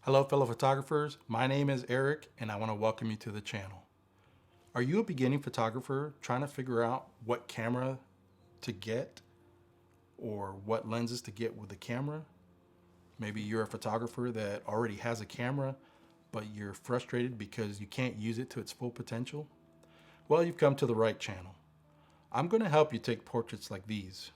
Hello fellow photographers, my name is Eric and I want to welcome you to the channel. Are you a beginning photographer trying to figure out what camera to get or what lenses to get with the camera? Maybe you're a photographer that already has a camera but you're frustrated because you can't use it to its full potential? Well, you've come to the right channel. I'm going to help you take portraits like these.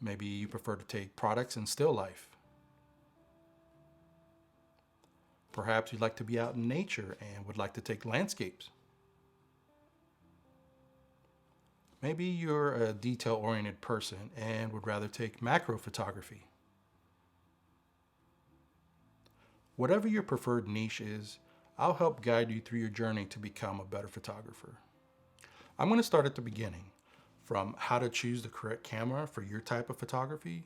Maybe you prefer to take products in still life. Perhaps you'd like to be out in nature and would like to take landscapes. Maybe you're a detail-oriented person and would rather take macro photography. Whatever your preferred niche is, I'll help guide you through your journey to become a better photographer. I'm going to start at the beginning, from how to choose the correct camera for your type of photography,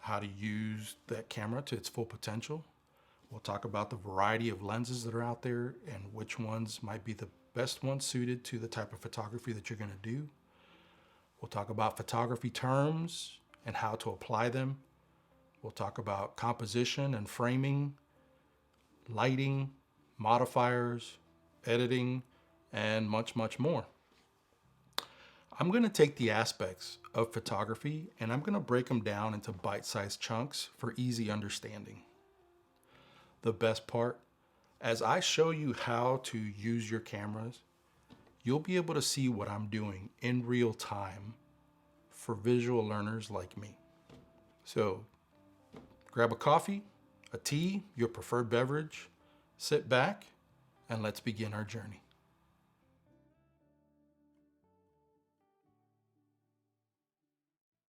how to use that camera to its full potential. We'll talk about the variety of lenses that are out there and which ones might be the best ones suited to the type of photography that you're going to do. We'll talk about photography terms and how to apply them. We'll talk about composition and framing, lighting, modifiers, editing, and much, much more. I'm going to take the aspects of photography and I'm going to break them down into bite-sized chunks for easy understanding. The best part, as I show you how to use your cameras, you'll be able to see what I'm doing in real time for visual learners like me. So grab a coffee, a tea, your preferred beverage, sit back, and let's begin our journey.